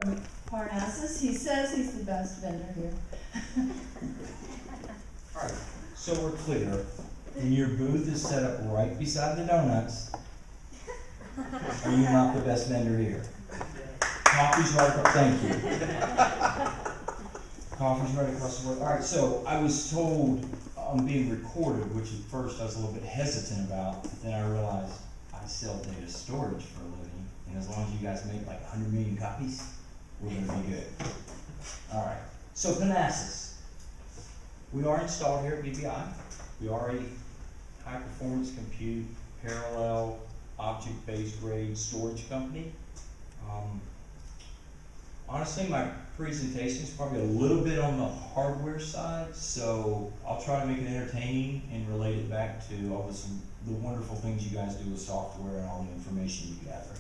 from Parnassus. He says he's the best vendor here. All right, so we're clear. And your booth is set up right beside the donuts. Are you not the best vendor here? Coffee's right across, thank you. Coffee's right across the board. All right, so I was told I'm being recorded, which at first I was a little bit hesitant about, but then I realized I sell data storage for a living, and as long as you guys make like 100 million copies, we're gonna be good. All right, so Panasas. We are installed here at BBI. We are a high performance compute, parallel, object-based RAID storage company. Honestly, my presentation is probably a little bit on the hardware side, so I'll try to make it entertaining and relate it back to all the wonderful things you guys do with software and all the information you gather.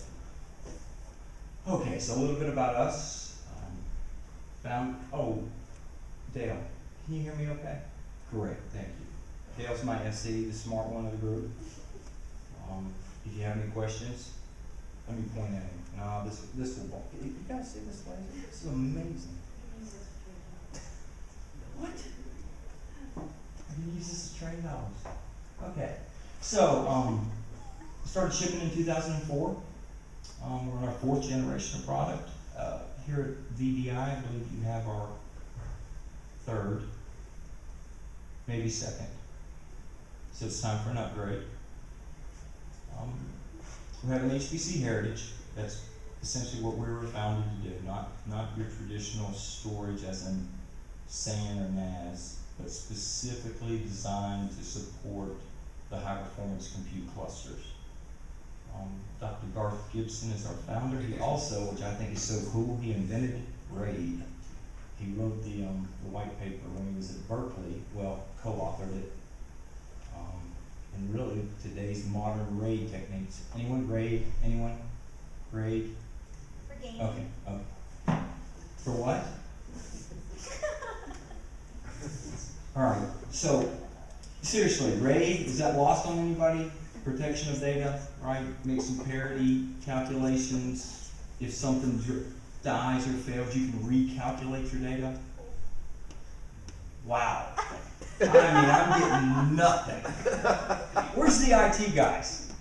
Okay, so a little bit about us. Dale, can you hear me okay? Great, thank you. Dale's my SE, the smart one of the group. If you have any questions, let me point at him. No, this will walk. You guys see this laser? This is amazing. What? I can use this to train dogs. Okay. So, started shipping in 2004. We're on our 4th generation of product. Here at VBI, I believe you have our 3rd, maybe 2nd. So it's time for an upgrade. We have an HPC heritage. That's essentially what we were founded to do. Not your traditional storage as in SAN or NAS, but specifically designed to support the high performance compute clusters. Dr. Garth Gibson is our founder. He also, which I think is so cool, he invented RAID. He wrote the white paper when he was at Berkeley, well, co-authored it. And really, today's modern RAID techniques. Anyone RAID? Anyone? RAID? For gaming. Okay. For what? Alright, so, seriously, RAID, is that lost on anybody? Protection of data, right? Make some parity calculations. If something dies or fails, you can recalculate your data. Wow. I mean, I'm getting nothing. Where's the IT guys?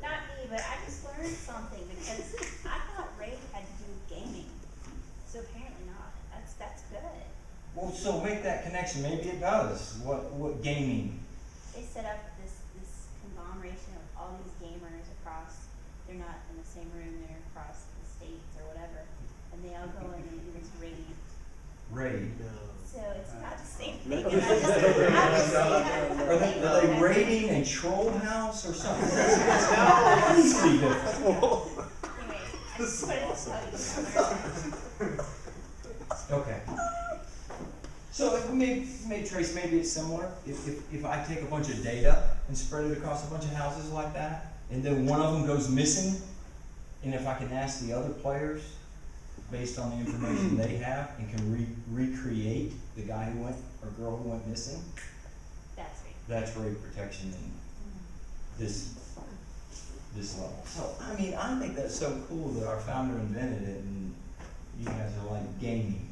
Not me, but I just learned something because I thought RAID had to do with gaming. So apparently not. That's good. Well, so make that connection. Maybe it does. What gaming? They set up this conglomeration of all these gamers across. They're not in the same room. They're across the states or whatever, and they all go in and do this RAID. RAID. So it's not the same thing. Are they raiding a troll house or something? That's completely different. Anyway, I just wanted to tell you. Okay. So if we may trace, maybe it's similar. If I take a bunch of data and spread it across a bunch of houses like that, and then one of them goes missing, and if I can ask the other players based on the information they have and can recreate the guy who went or girl who went missing, that's RAID protection in this level. So I mean, I think that's so cool that our founder invented it, and you guys are like gaming.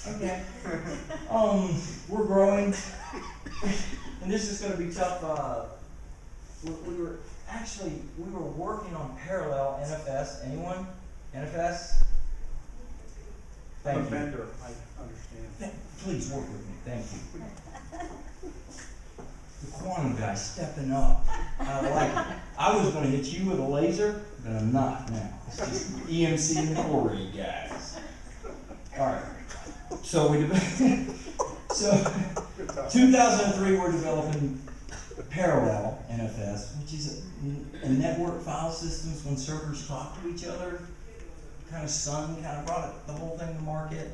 Okay. We're growing, and this is going to be tough. We were working on parallel NFS. Anyone? NFS? Thank you. I'm a vendor, I understand. Please work with me, thank you. The quantum guy stepping up. I like it. I was going to hit you with a laser, but I'm not now. It's just EMC and the core rate guys. Alright. So 2003 we're developing parallel NFS, which is a network file systems when servers talk to each other. Kind of brought the whole thing to market,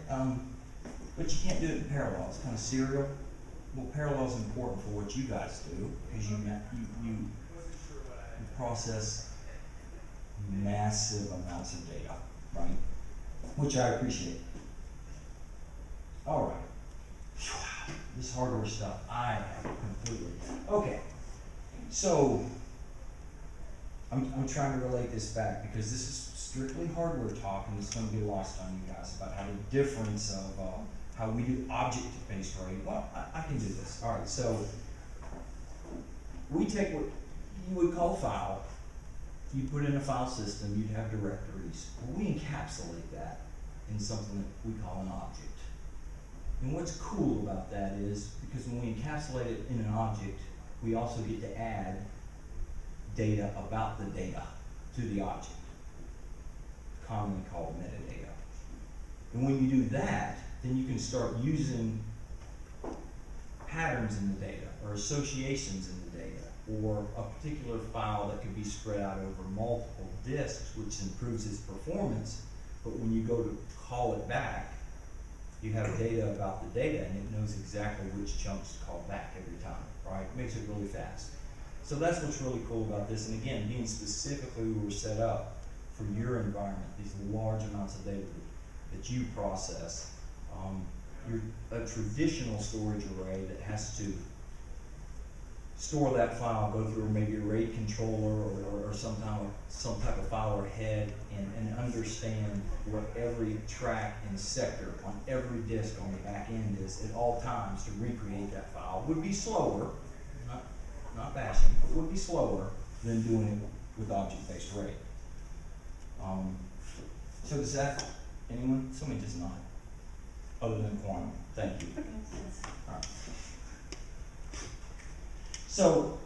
but you can't do it in parallel. It's kind of serial. Well, parallel is important for what you guys do because you process massive amounts of data, right? Which I appreciate. All right, this hardware stuff I have completely. Okay, so I'm trying to relate this back because this is strictly hardware talk and it's gonna be lost on you guys about how the difference of, how we do object-based RAID. Well, I can do this. All right, so we take what you would call a file, you put in a file system, you'd have directories. Well, we encapsulate that in something that we call an object. And what's cool about that is, because when we encapsulate it in an object, we also get to add data about the data to the object, commonly called metadata. And when you do that, then you can start using patterns in the data, or associations in the data, or a particular file that could be spread out over multiple disks, which improves its performance. But when you go to call it back, you have data about the data, and it knows exactly which chunks to call back every time, right? It makes it really fast. So that's what's really cool about this. And again, being specifically we were set up for your environment, these large amounts of data that you process. You're a traditional storage array that has to store that file, go through maybe a RAID controller or some type of file or head, and understand what every track and sector on every disk on the back end is at all times to recreate that file. Would be slower, not bashing, but would be slower than doing it with object-based RAID. So does that, anyone? Somebody just nod. Other than quantum. Thank you. All right. So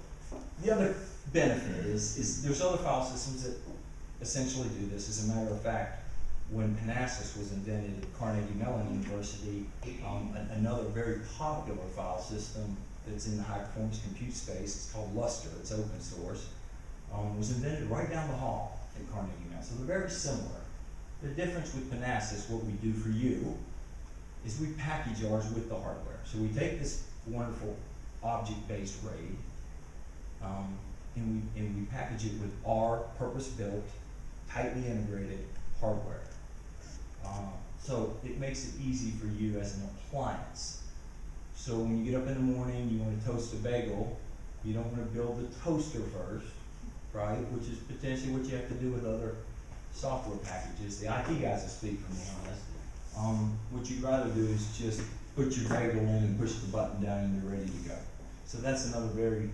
the other benefit is there's other file systems that essentially do this. As a matter of fact, when Panasas was invented at Carnegie Mellon University, another very popular file system that's in the high performance compute space, it's called Lustre, it's open source, was invented right down the hall at Carnegie Mellon. So they're very similar. The difference with Panasas, what we do for you, is we package ours with the hardware. So we take this wonderful object-based RAID, and we package it with our purpose-built, tightly integrated hardware. So it makes it easy for you as an appliance. So when you get up in the morning, you want to toast a bagel, you don't want to build the toaster first, right? Which is potentially what you have to do with other software packages. The IT guys will speak for me on this. What you'd rather do is just put your bagel in and push the button down and you're ready to go. So that's another very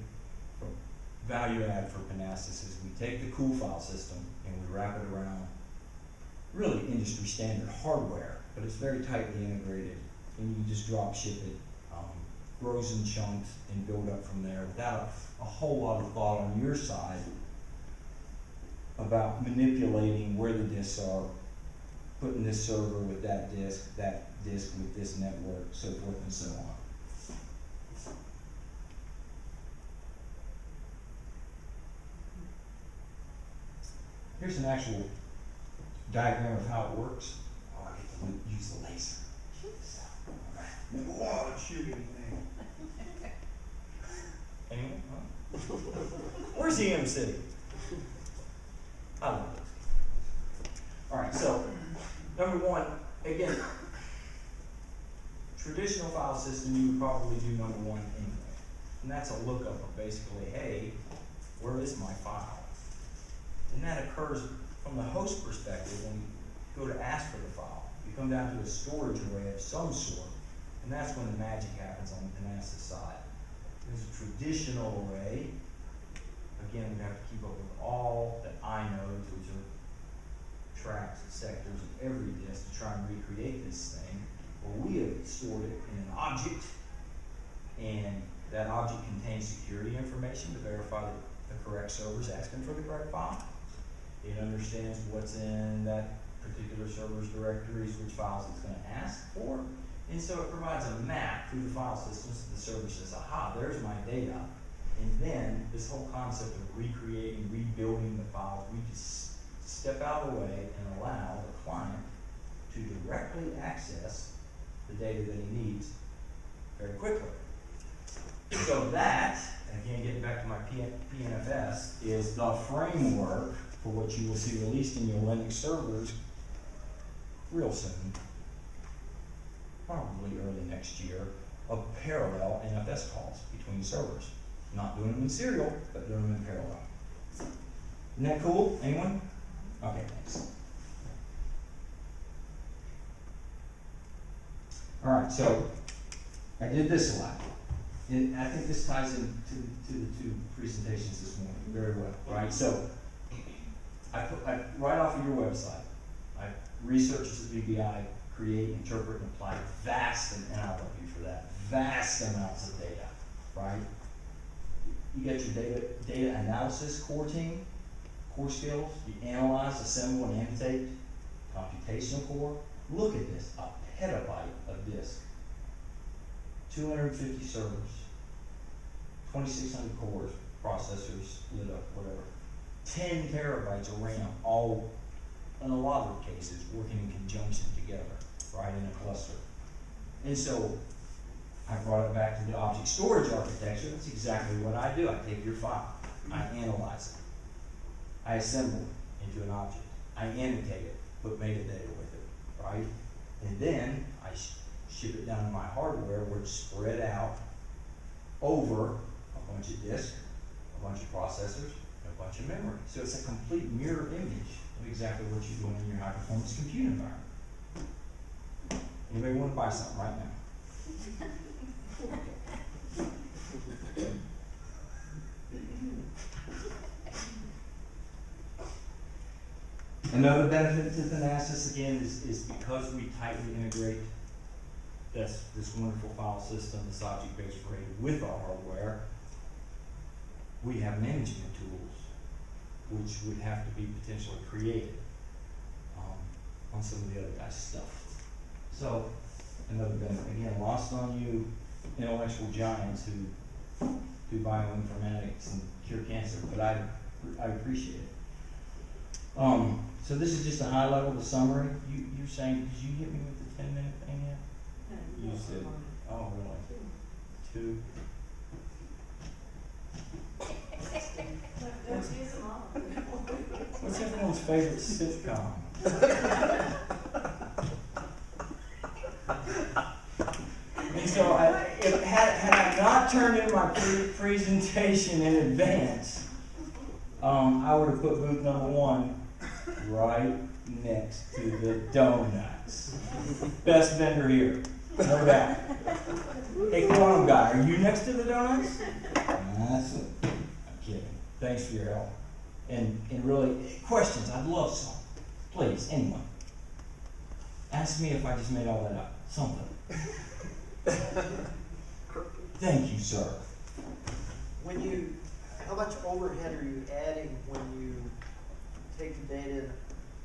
value add for Panasas is we take the cool file system and we wrap it around really industry standard hardware, but it's very tightly integrated and you can just drop ship it, grows in chunks and build up from there without a whole lot of thought on your side about manipulating where the disks are, putting this server with that disk with this network, so forth and so on. Here's an actual diagram of how it works. Oh, I get to use the laser. Oh, shoot anything. Anyone? Huh? Where's EM City? I love this. All right, so number one, again, traditional file system, you would probably do number one anyway. And that's a lookup of basically, hey, where is my file? And that occurs from the host perspective when you go to ask for the file. You come down to a storage array of some sort, and that's when the magic happens on the Panasas side. There's a traditional array. Again, we have to keep up with all the inodes, which are tracks and sectors of every disk to try and recreate this thing. Well, we have stored it in an object, and that object contains security information to verify that the correct server is asking for the correct file. It understands what's in that particular server's directories, which files it's going to ask for, and so it provides a map through the file system so the server says, aha, there's my data. And then this whole concept of recreating, rebuilding the files, we just step out of the way and allow the client to directly access the data that he needs very quickly. So that, and again getting back to my PNFS, is the framework for what you will see released in your Linux servers real soon, probably early next year, of parallel NFS calls between servers. Not doing them in serial, but doing them in parallel. Isn't that cool? Anyone? Okay, thanks. All right, so I did this a lot. And I think this ties into to the two presentations this morning very well, right? So I right off of your website, I researched the VBI, create, interpret, and apply and I love you for that, vast amounts of data, right? You got your data analysis core team, core skills. You analyze, assemble, and annotate. Computational core. Look at this, a petabyte of disk. 250 servers, 2,600 cores, processors, lit up, whatever. 10 terabytes of RAM, all, in a lot of cases, working in conjunction together, right, in a cluster. And so, I brought it back to the object storage architecture. That's exactly what I do. I take your file, I analyze it, I assemble it into an object, I annotate it, put metadata with it, right? And then I ship it down to my hardware where it's spread out over a bunch of disks, a bunch of processors, and a bunch of memory. So it's a complete mirror image of exactly what you're doing in your high performance compute environment. Anybody want to buy something right now? Another benefit to Panasas, again, is because we tightly integrate this wonderful file system, this object-based array with our hardware, we have management tools which would have to be potentially created on some of the other guys' stuff. So, another benefit, again, lost on you intellectual giants who do bioinformatics and cure cancer, but I appreciate it. So this is just a high level, the summary. You're saying, did you hit me with the 10-minute thing yet? You said, oh really? 2. What's everyone's favorite sitcom? And so, had I not turned in my presentation in advance, I would have put booth number 1 right next to the donuts. Best vendor here, no doubt. Hey, Quantum guy, are you next to the donuts? That's it. I'm kidding. Thanks for your help. And really, questions, I'd love some. Please, anyone. Ask me if I just made all that up. Something. Thank you, sir. How much overhead are you adding when you take the data and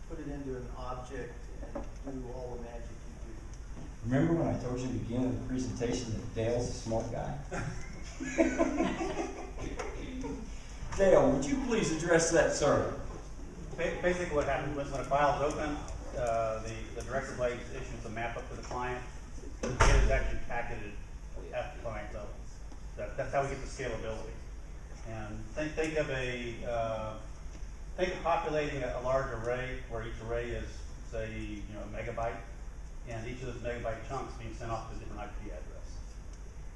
put it into an object and do all the magic you do? Remember when I told you at the beginning of the presentation that Dale's a smart guy? Dale, would you please address that, sir? Basically what happens when a file is open, the director blade issues a map up to the client. The data is actually packeted at the client level. That's how we get the scalability. And think of populating a large array where each array is, say, a megabyte, and each of those megabyte chunks being sent off to a different IP address.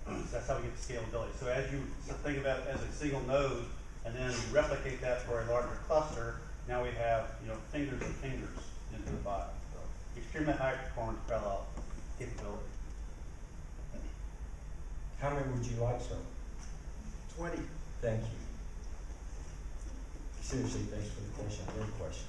So that's how we get the scalability. So as you think about it as a single node, and then you replicate that for a larger cluster, now we have fingers and fingers into the file. So extremely high performance parallel capability. How many would you like, sir? 20. Thank you. Seriously, thanks for the question. Great question.